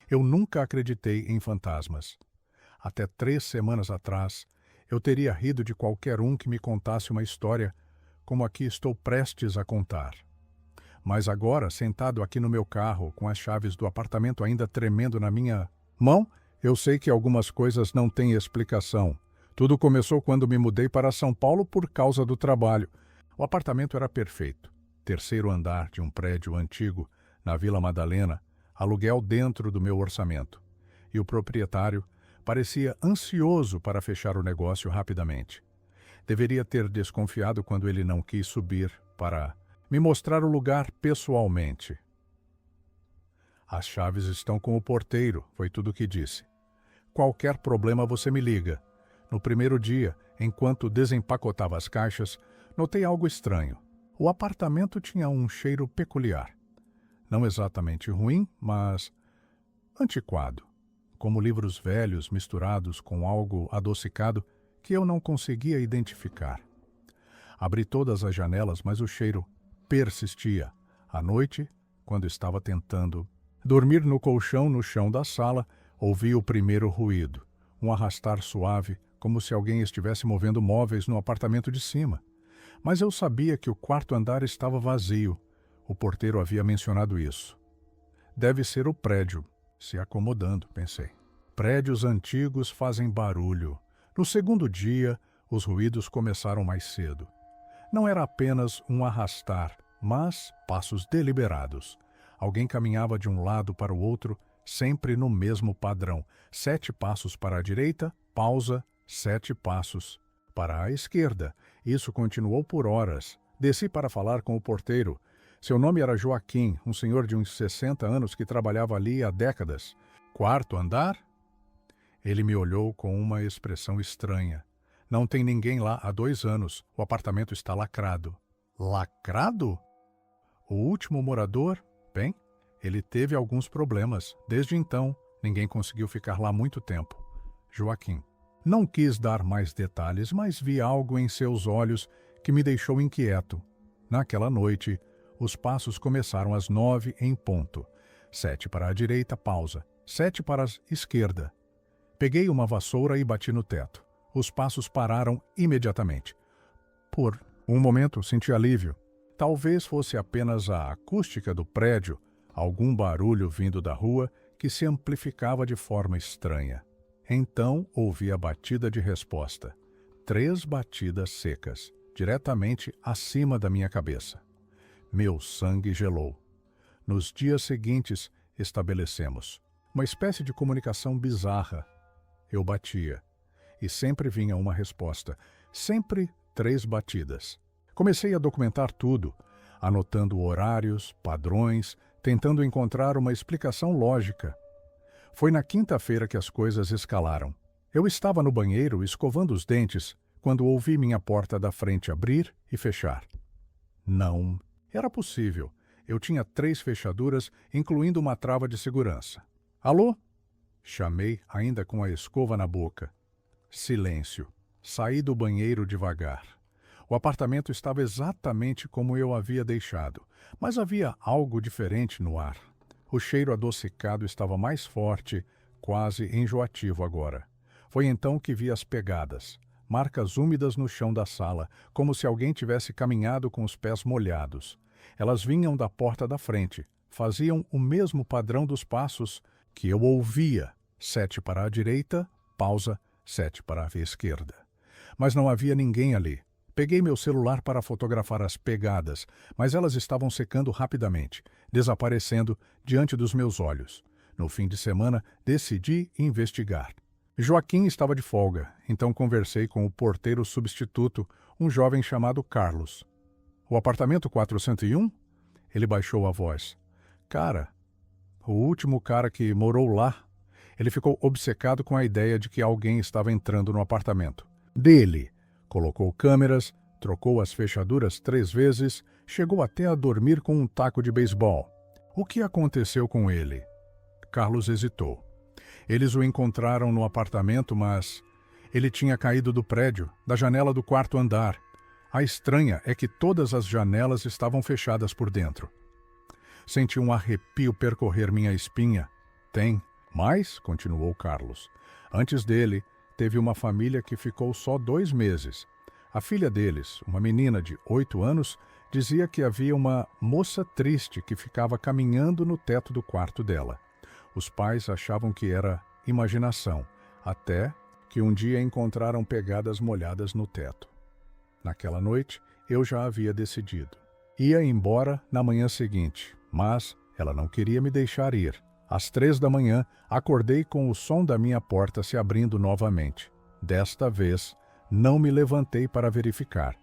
Eu nunca acreditei em fantasmas. Até 3 semanas atrás, eu teria rido de qualquer um que me contasse uma história como a que estou prestes a contar. Mas agora, sentado aqui no meu carro, com as chaves do apartamento ainda tremendo na minha mão, eu sei que algumas coisas não têm explicação. Tudo começou quando me mudei para São Paulo por causa do trabalho. O apartamento era perfeito. Terceiro andar de um prédio antigo, na Vila Madalena, aluguel dentro do meu orçamento. E o proprietário parecia ansioso para fechar o negócio rapidamente. Deveria ter desconfiado quando ele não quis subir para me mostrar o lugar pessoalmente. As chaves estão com o porteiro, foi tudo o que disse. Qualquer problema você me liga. No primeiro dia, enquanto desempacotava as caixas, notei algo estranho. O apartamento tinha um cheiro peculiar. Não exatamente ruim, mas antiquado, como livros velhos misturados com algo adocicado que eu não conseguia identificar. Abri todas as janelas, mas o cheiro persistia. À noite, quando estava tentando dormir no colchão no chão da sala, ouvi o primeiro ruído, um arrastar suave, como se alguém estivesse movendo móveis no apartamento de cima. Mas eu sabia que o quarto andar estava vazio. O porteiro havia mencionado isso. Deve ser o prédio, se acomodando, pensei. Prédios antigos fazem barulho. No segundo dia, os ruídos começaram mais cedo. Não era apenas um arrastar, mas passos deliberados. Alguém caminhava de um lado para o outro, sempre no mesmo padrão. 7 passos para a direita, pausa, 7 passos para a esquerda. Isso continuou por horas. Desci para falar com o porteiro. Seu nome era Joaquim, um senhor de uns 60 anos que trabalhava ali há décadas. Quarto andar? Ele me olhou com uma expressão estranha. Não tem ninguém lá há 2 anos. O apartamento está lacrado. Lacrado? O último morador? Bem, ele teve alguns problemas. Desde então, ninguém conseguiu ficar lá muito tempo. Joaquim. Não quis dar mais detalhes, mas vi algo em seus olhos que me deixou inquieto. Naquela noite, os passos começaram às 9 em ponto. 7 para a direita, pausa. 7 para a esquerda. Peguei uma vassoura e bati no teto. Os passos pararam imediatamente. Por um momento, senti alívio. Talvez fosse apenas a acústica do prédio, algum barulho vindo da rua que se amplificava de forma estranha. Então ouvi a batida de resposta. 3 batidas secas, diretamente acima da minha cabeça. Meu sangue gelou. Nos dias seguintes, estabelecemos uma espécie de comunicação bizarra. Eu batia, e sempre vinha uma resposta. Sempre 3 batidas. Comecei a documentar tudo, anotando horários, padrões, tentando encontrar uma explicação lógica. Foi na quinta-feira que as coisas escalaram. Eu estava no banheiro escovando os dentes quando ouvi minha porta da frente abrir e fechar. Não era possível. Eu tinha 3 fechaduras, incluindo uma trava de segurança. Alô? Chamei, ainda com a escova na boca. Silêncio. Saí do banheiro devagar. O apartamento estava exatamente como eu havia deixado, mas havia algo diferente no ar. O cheiro adocicado estava mais forte, quase enjoativo agora. Foi então que vi as pegadas, marcas úmidas no chão da sala, como se alguém tivesse caminhado com os pés molhados. Elas vinham da porta da frente, faziam o mesmo padrão dos passos que eu ouvia. 7 para a direita, pausa, 7 para a esquerda. Mas não havia ninguém ali. Peguei meu celular para fotografar as pegadas, mas elas estavam secando rapidamente, desaparecendo diante dos meus olhos. No fim de semana, decidi investigar. Joaquim estava de folga, então conversei com o porteiro substituto, um jovem chamado Carlos. O apartamento 401? Ele baixou a voz. Cara, o último cara que morou lá. Ele ficou obcecado com a ideia de que alguém estava entrando no apartamento dele. Colocou câmeras, trocou as fechaduras 3 vezes, chegou até a dormir com um taco de beisebol. O que aconteceu com ele? Carlos hesitou. Eles o encontraram no apartamento, mas ele tinha caído do prédio, da janela do 4º andar. A estranha é que todas as janelas estavam fechadas por dentro. Senti um arrepio percorrer minha espinha. Tem Mas, continuou Carlos, antes dele, teve uma família que ficou só 2 meses. A filha deles, uma menina de 8 anos, dizia que havia uma moça triste que ficava caminhando no teto do quarto dela. Os pais achavam que era imaginação, até que um dia encontraram pegadas molhadas no teto. Naquela noite, eu já havia decidido. Ia embora na manhã seguinte, mas ela não queria me deixar ir. Às 3 da manhã, acordei com o som da minha porta se abrindo novamente. Desta vez, não me levantei para verificar.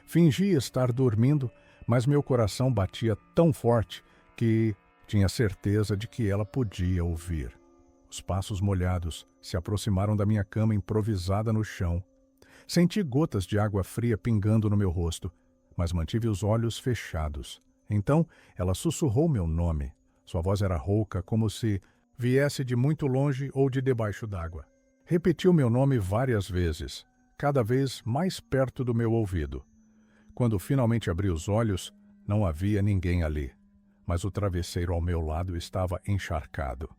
Fingi estar dormindo, mas meu coração batia tão forte que tinha certeza de que ela podia ouvir. Os passos molhados se aproximaram da minha cama improvisada no chão. Senti gotas de água fria pingando no meu rosto, mas mantive os olhos fechados. Então, ela sussurrou meu nome. Sua voz era rouca, como se viesse de muito longe ou de debaixo d'água. Repetiu meu nome várias vezes, cada vez mais perto do meu ouvido. Quando finalmente abri os olhos, não havia ninguém ali, mas o travesseiro ao meu lado estava encharcado.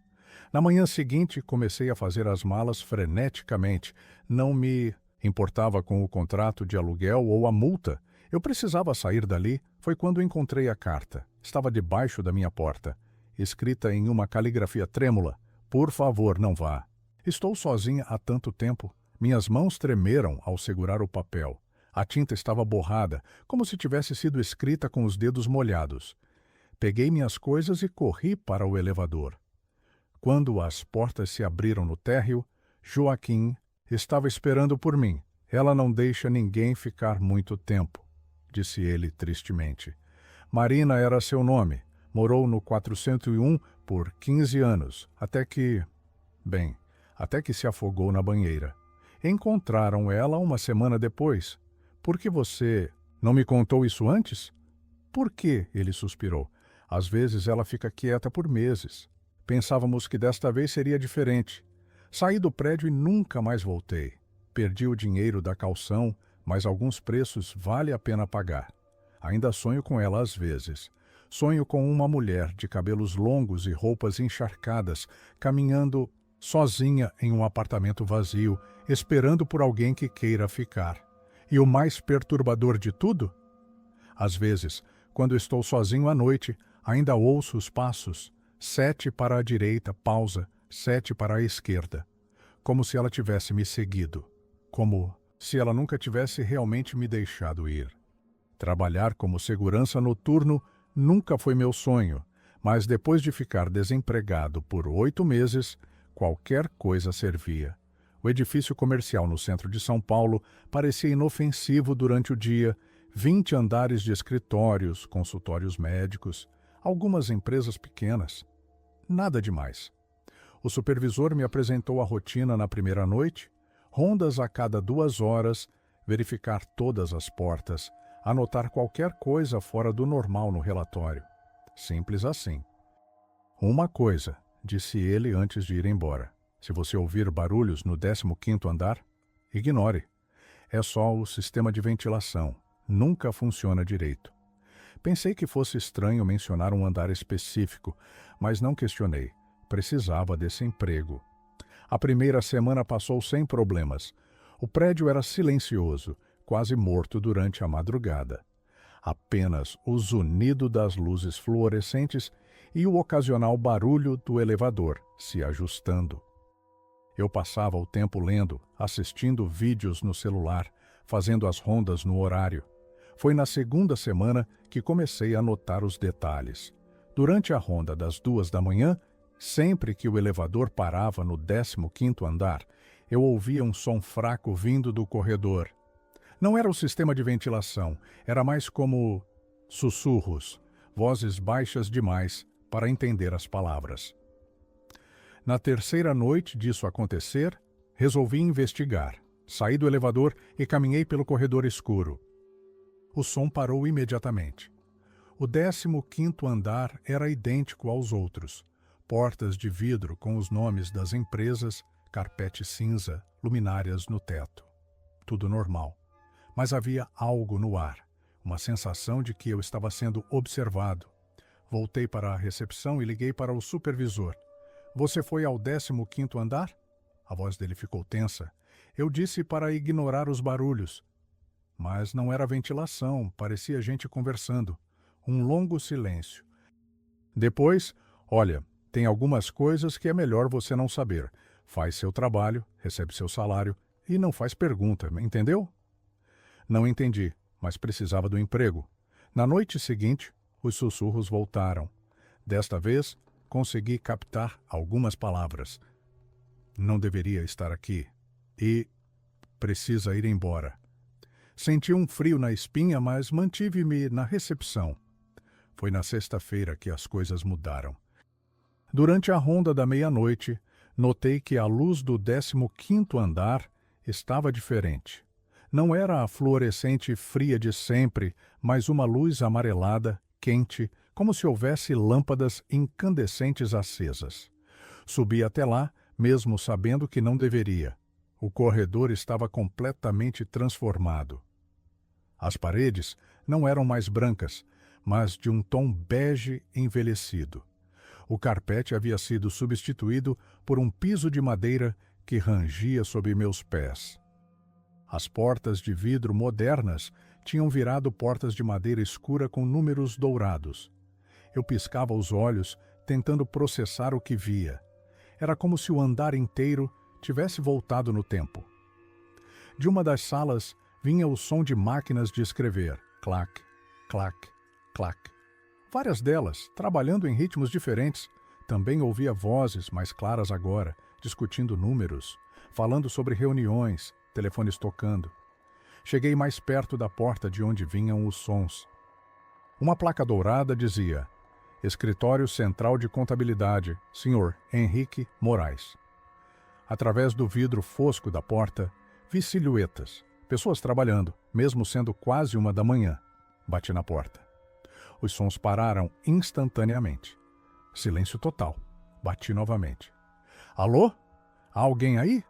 Na manhã seguinte, comecei a fazer as malas freneticamente. Não me importava com o contrato de aluguel ou a multa. Eu precisava sair dali. Foi quando encontrei a carta. Estava debaixo da minha porta, escrita em uma caligrafia trêmula. Por favor, não vá. Estou sozinha há tanto tempo. Minhas mãos tremeram ao segurar o papel. A tinta estava borrada, como se tivesse sido escrita com os dedos molhados. Peguei minhas coisas e corri para o elevador. Quando as portas se abriram no térreo, Joaquim estava esperando por mim. Ela não deixa ninguém ficar muito tempo, disse ele tristemente. Marina era seu nome. Morou no 401 por 15 anos, até que se afogou na banheira. Encontraram ela uma semana depois. Por que você não me contou isso antes? Por quê? Ele suspirou. Às vezes ela fica quieta por meses. Pensávamos que desta vez seria diferente. Saí do prédio e nunca mais voltei. Perdi o dinheiro da calção, mas alguns preços vale a pena pagar. Ainda sonho com ela às vezes. Sonho com uma mulher de cabelos longos e roupas encharcadas, caminhando sozinha em um apartamento vazio, esperando por alguém que queira ficar. E o mais perturbador de tudo? Às vezes, quando estou sozinho à noite, ainda ouço os passos. 7 para a direita, pausa, 7 para a esquerda. Como se ela tivesse me seguido. Como se ela nunca tivesse realmente me deixado ir. Trabalhar como segurança noturno nunca foi meu sonho, mas depois de ficar desempregado por 8 meses, qualquer coisa servia. O edifício comercial no centro de São Paulo parecia inofensivo durante o dia, 20 andares de escritórios, consultórios médicos, algumas empresas pequenas. Nada demais. O supervisor me apresentou a rotina na primeira noite, rondas a cada 2 horas, verificar todas as portas, anotar qualquer coisa fora do normal no relatório. Simples assim. Uma coisa, disse ele antes de ir embora. Se você ouvir barulhos no 15º andar, ignore. É só o sistema de ventilação. Nunca funciona direito. Pensei que fosse estranho mencionar um andar específico, mas não questionei. Precisava desse emprego. A primeira semana passou sem problemas. O prédio era silencioso, quase morto durante a madrugada. Apenas o zunido das luzes fluorescentes e o ocasional barulho do elevador se ajustando. Eu passava o tempo lendo, assistindo vídeos no celular, fazendo as rondas no horário. Foi na segunda semana que comecei a notar os detalhes. Durante a ronda das 2 da manhã, sempre que o elevador parava no 15º andar, eu ouvia um som fraco vindo do corredor. Não era o sistema de ventilação, era mais como sussurros, vozes baixas demais para entender as palavras. Na terceira noite disso acontecer, resolvi investigar. Saí do elevador e caminhei pelo corredor escuro. O som parou imediatamente. O 15º andar era idêntico aos outros. Portas de vidro com os nomes das empresas, carpete cinza, luminárias no teto. Tudo normal. Mas havia algo no ar, uma sensação de que eu estava sendo observado. Voltei para a recepção e liguei para o supervisor. Você foi ao 15º andar? A voz dele ficou tensa. Eu disse para ignorar os barulhos. Mas não era ventilação, parecia gente conversando. Um longo silêncio. Depois, olha, tem algumas coisas que é melhor você não saber. Faz seu trabalho, recebe seu salário e não faz pergunta, entendeu? Não entendi, mas precisava do emprego. Na noite seguinte, os sussurros voltaram. Desta vez, consegui captar algumas palavras. Não deveria estar aqui. E precisa ir embora. Senti um frio na espinha, mas mantive-me na recepção. Foi na sexta-feira que as coisas mudaram. Durante a ronda da meia-noite, notei que a luz do 15º andar estava diferente. Não era a fluorescente fria de sempre, mas uma luz amarelada, quente, como se houvesse lâmpadas incandescentes acesas. Subi até lá, mesmo sabendo que não deveria. O corredor estava completamente transformado. As paredes não eram mais brancas, mas de um tom bege envelhecido. O carpete havia sido substituído por um piso de madeira que rangia sob meus pés. As portas de vidro modernas tinham virado portas de madeira escura com números dourados. Eu piscava os olhos, tentando processar o que via. Era como se o andar inteiro tivesse voltado no tempo. De uma das salas vinha o som de máquinas de escrever. Clac, clac, clac. Várias delas, trabalhando em ritmos diferentes. Também ouvia vozes, mais claras agora, discutindo números, falando sobre reuniões, telefones tocando. Cheguei mais perto da porta de onde vinham os sons. Uma placa dourada dizia: Escritório Central de Contabilidade, Sr. Henrique Moraes. Através do vidro fosco da porta, vi silhuetas, pessoas trabalhando, mesmo sendo quase 1 da manhã. Bati na porta. Os sons pararam instantaneamente. Silêncio total. Bati novamente. Alô? Há alguém aí?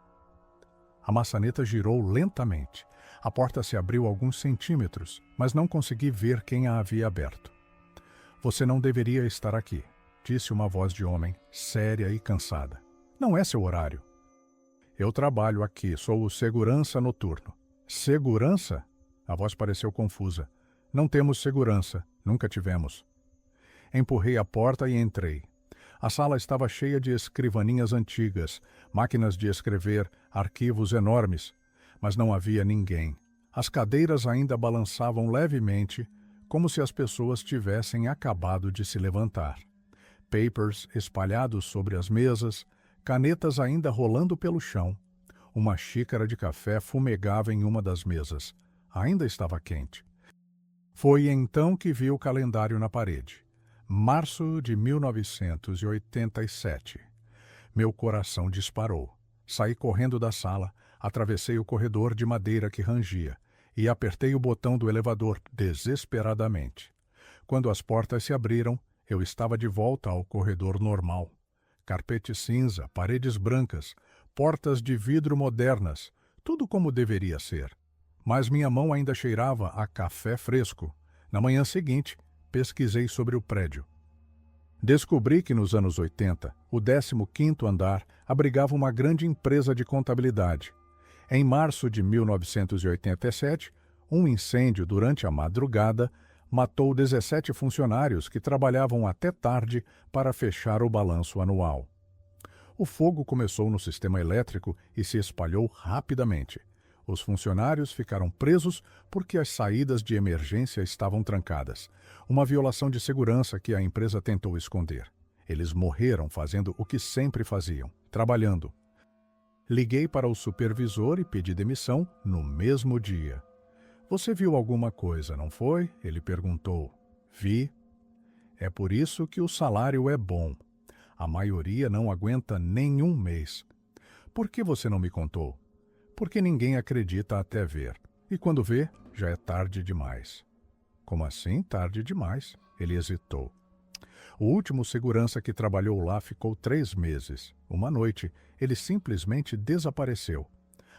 A maçaneta girou lentamente. A porta se abriu alguns centímetros, mas não consegui ver quem a havia aberto. Você não deveria estar aqui, disse uma voz de homem, séria e cansada. Não é seu horário. Eu trabalho aqui, sou o segurança noturno. Segurança? A voz pareceu confusa. Não temos segurança, nunca tivemos. Empurrei a porta e entrei. A sala estava cheia de escrivaninhas antigas, máquinas de escrever, arquivos enormes, mas não havia ninguém. As cadeiras ainda balançavam levemente, como se as pessoas tivessem acabado de se levantar. Papers espalhados sobre as mesas, canetas ainda rolando pelo chão. Uma xícara de café fumegava em uma das mesas. Ainda estava quente. Foi então que vi o calendário na parede. Março de 1987. Meu coração disparou. Saí correndo da sala, atravessei o corredor de madeira que rangia e apertei o botão do elevador desesperadamente. Quando as portas se abriram, eu estava de volta ao corredor normal. Carpete cinza, paredes brancas, portas de vidro modernas, tudo como deveria ser. Mas minha mão ainda cheirava a café fresco. Na manhã seguinte, pesquisei sobre o prédio. Descobri que nos anos 80, o 15º andar abrigava uma grande empresa de contabilidade. Em março de 1987, um incêndio durante a madrugada matou 17 funcionários que trabalhavam até tarde para fechar o balanço anual. O fogo começou no sistema elétrico e se espalhou rapidamente. Os funcionários ficaram presos porque as saídas de emergência estavam trancadas, uma violação de segurança que a empresa tentou esconder. Eles morreram fazendo o que sempre faziam, trabalhando. Liguei para o supervisor e pedi demissão no mesmo dia. Você viu alguma coisa, não foi? Ele perguntou. Vi. É por isso que o salário é bom. A maioria não aguenta nem um mês. Por que você não me contou? Porque ninguém acredita até ver. E quando vê, já é tarde demais. Como assim tarde demais? Ele hesitou. O último segurança que trabalhou lá ficou 3 meses. Uma noite, ele simplesmente desapareceu.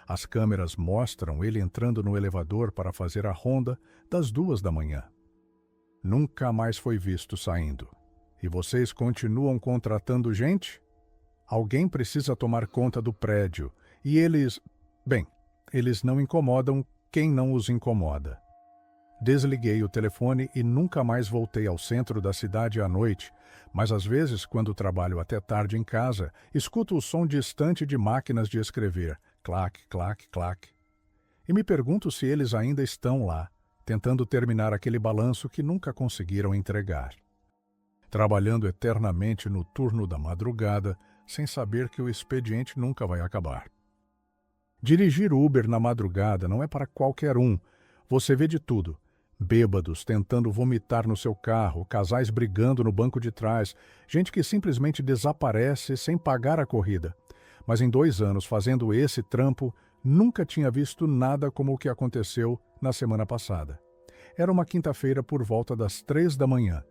As câmeras mostram ele entrando no elevador para fazer a ronda das 2 da manhã. Nunca mais foi visto saindo. E vocês continuam contratando gente? Alguém precisa tomar conta do prédio. E eles... Bem, eles não incomodam quem não os incomoda. Desliguei o telefone e nunca mais voltei ao centro da cidade à noite, mas às vezes, quando trabalho até tarde em casa, escuto o som distante de máquinas de escrever, clac, clac, clac. E me pergunto se eles ainda estão lá, tentando terminar aquele balanço que nunca conseguiram entregar. Trabalhando eternamente no turno da madrugada, sem saber que o expediente nunca vai acabar. Dirigir Uber na madrugada não é para qualquer um. Você vê de tudo. Bêbados tentando vomitar no seu carro, casais brigando no banco de trás, gente que simplesmente desaparece sem pagar a corrida. Mas em 2 anos fazendo esse trampo, nunca tinha visto nada como o que aconteceu na semana passada. Era uma quinta-feira por volta das 3 da manhã.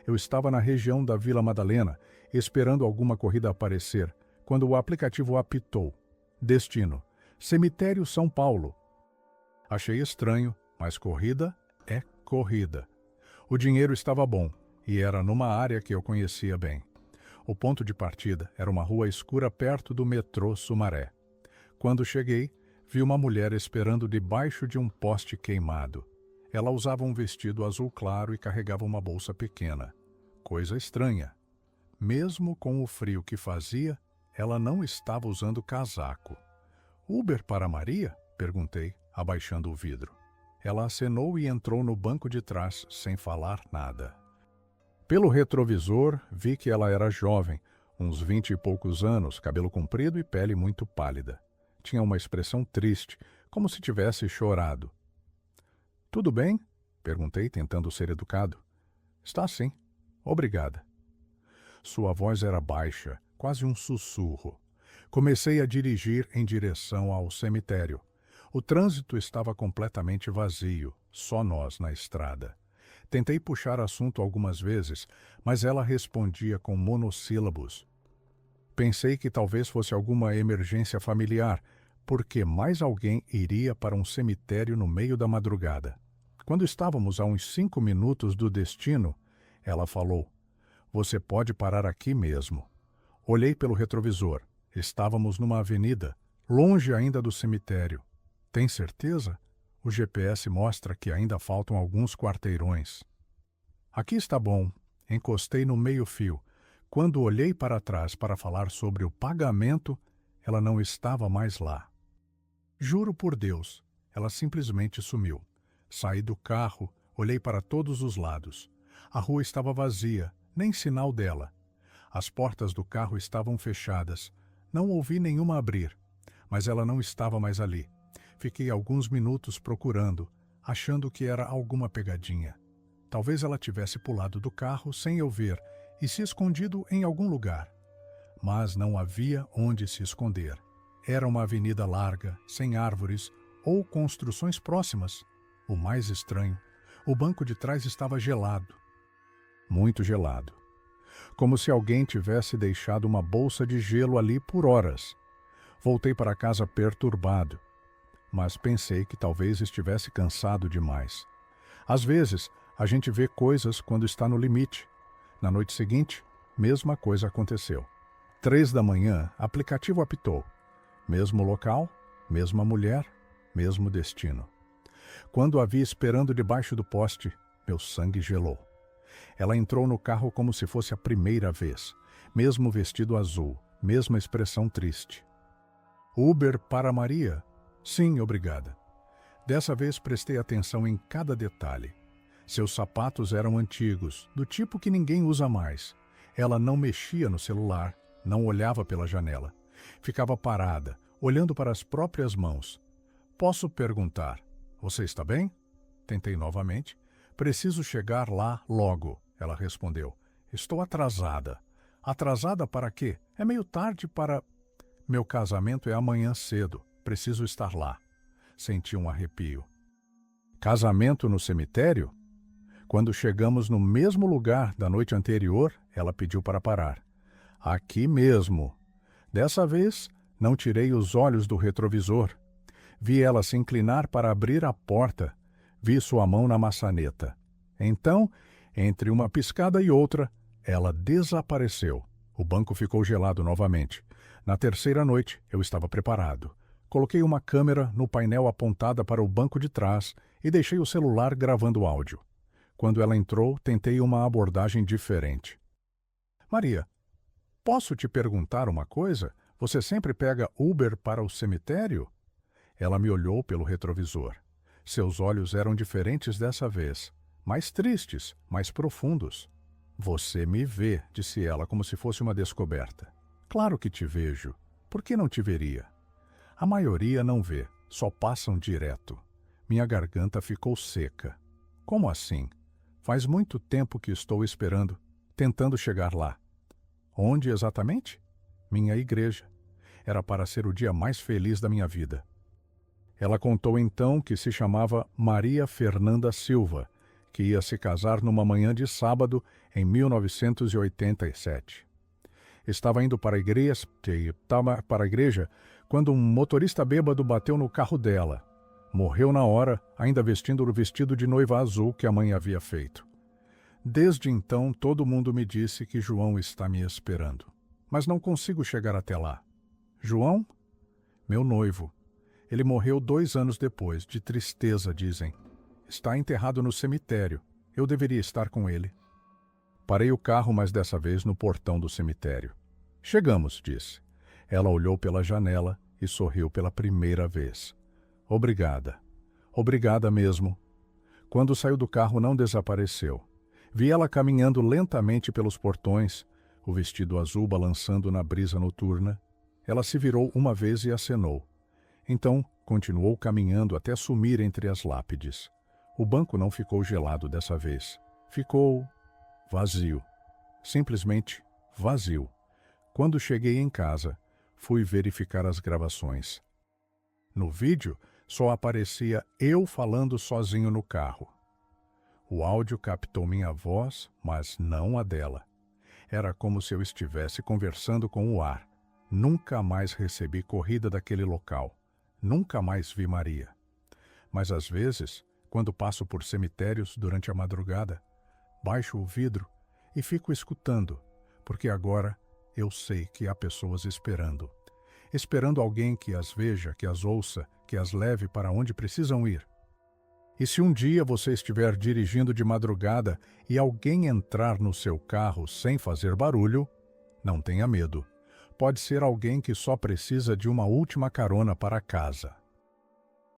Eu estava na região da Vila Madalena, esperando alguma corrida aparecer, quando o aplicativo apitou. Destino: Cemitério São Paulo. Achei estranho, mas corrida é corrida. O dinheiro estava bom e era numa área que eu conhecia bem. O ponto de partida era uma rua escura perto do metrô Sumaré. Quando cheguei, vi uma mulher esperando debaixo de um poste queimado. Ela usava um vestido azul claro e carregava uma bolsa pequena. Coisa estranha. Mesmo com o frio que fazia, ela não estava usando casaco. "Uber para Maria?" perguntei, abaixando o vidro. Ela acenou e entrou no banco de trás, sem falar nada. Pelo retrovisor, vi que ela era jovem, uns 20 e poucos anos, cabelo comprido e pele muito pálida. Tinha uma expressão triste, como se tivesse chorado. "Tudo bem?" perguntei, tentando ser educado. "Está sim. Obrigada." Sua voz era baixa, quase um sussurro. Comecei a dirigir em direção ao cemitério. O trânsito estava completamente vazio, só nós na estrada. Tentei puxar assunto algumas vezes, mas ela respondia com monossílabos. Pensei que talvez fosse alguma emergência familiar, porque mais alguém iria para um cemitério no meio da madrugada. Quando estávamos a uns 5 minutos do destino, ela falou: "Você pode parar aqui mesmo." Olhei pelo retrovisor. Estávamos numa avenida, longe ainda do cemitério. "Tem certeza? O GPS mostra que ainda faltam alguns quarteirões." "Aqui está bom." Encostei no meio-fio. Quando olhei para trás para falar sobre o pagamento, ela não estava mais lá. Juro por Deus, ela simplesmente sumiu. Saí do carro, olhei para todos os lados. A rua estava vazia, nem sinal dela. As portas do carro estavam fechadas. Não ouvi nenhuma abrir, mas ela não estava mais ali. Fiquei alguns minutos procurando, achando que era alguma pegadinha. Talvez ela tivesse pulado do carro sem eu ver e se escondido em algum lugar. Mas não havia onde se esconder. Era uma avenida larga, sem árvores ou construções próximas. O mais estranho, o banco de trás estava gelado. Muito gelado. Como se alguém tivesse deixado uma bolsa de gelo ali por horas. Voltei para casa perturbado, mas pensei que talvez estivesse cansado demais. Às vezes, a gente vê coisas quando está no limite. Na noite seguinte, mesma coisa aconteceu. 3 da manhã, aplicativo apitou. Mesmo local, mesma mulher, mesmo destino. Quando a vi esperando debaixo do poste, meu sangue gelou. Ela entrou no carro como se fosse a primeira vez. Mesmo vestido azul, mesma expressão triste. "Uber para Maria?" "Sim, obrigada." Dessa vez prestei atenção em cada detalhe. Seus sapatos eram antigos, do tipo que ninguém usa mais. Ela não mexia no celular, não olhava pela janela. Ficava parada, olhando para as próprias mãos. "Posso perguntar, você está bem?" Tentei novamente. "Preciso chegar lá logo." Ela respondeu. "Estou atrasada." "Atrasada para quê? É meio tarde para..." "Meu casamento é amanhã cedo. Preciso estar lá." Senti um arrepio. "Casamento no cemitério?" Quando chegamos no mesmo lugar da noite anterior, ela pediu para parar. "Aqui mesmo." Dessa vez, não tirei os olhos do retrovisor. Vi ela se inclinar para abrir a porta. Vi sua mão na maçaneta. Então, entre uma piscada e outra, ela desapareceu. O banco ficou gelado novamente. Na terceira noite, eu estava preparado. Coloquei uma câmera no painel apontada para o banco de trás e deixei o celular gravando áudio. Quando ela entrou, tentei uma abordagem diferente. Maria, posso te perguntar uma coisa? Você sempre pega Uber para o cemitério? Ela me olhou pelo retrovisor. Seus olhos eram diferentes dessa vez, mais tristes, mais profundos. Você me vê, disse ela como se fosse uma descoberta. Claro que te vejo. Por que não te veria? A maioria não vê, só passam direto. Minha garganta ficou seca. Como assim? Faz muito tempo que estou esperando, tentando chegar lá. Onde exatamente? Minha igreja. Era para ser o dia mais feliz da minha vida. Ela contou então que se chamava Maria Fernanda Silva, que ia se casar numa manhã de sábado em 1987. Estava indo para a igreja quando um motorista bêbado bateu no carro dela. Morreu na hora, ainda vestindo o vestido de noiva azul que a mãe havia feito. Desde então, todo mundo me disse que João está me esperando. Mas não consigo chegar até lá. João? Meu noivo. Ele morreu 2 anos depois, de tristeza, dizem. Está enterrado no cemitério. Eu deveria estar com ele. Parei o carro, mas dessa vez no portão do cemitério. Chegamos, disse. Ela olhou pela janela e sorriu pela primeira vez. Obrigada. Obrigada mesmo. Quando saiu do carro, não desapareceu. Vi ela caminhando lentamente pelos portões, o vestido azul balançando na brisa noturna. Ela se virou uma vez e acenou. Então, continuou caminhando até sumir entre as lápides. O banco não ficou gelado dessa vez. Ficou vazio. Simplesmente vazio. Quando cheguei em casa, fui verificar as gravações. No vídeo, só aparecia eu falando sozinho no carro. O áudio captou minha voz, mas não a dela. Era como se eu estivesse conversando com o ar. Nunca mais recebi corrida daquele local. Nunca mais vi Maria. Mas às vezes, quando passo por cemitérios durante a madrugada, baixo o vidro e fico escutando, porque agora eu sei que há pessoas esperando. Esperando alguém que as veja, que as ouça, que as leve para onde precisam ir. E se um dia você estiver dirigindo de madrugada e alguém entrar no seu carro sem fazer barulho, não tenha medo. Pode ser alguém que só precisa de uma última carona para casa.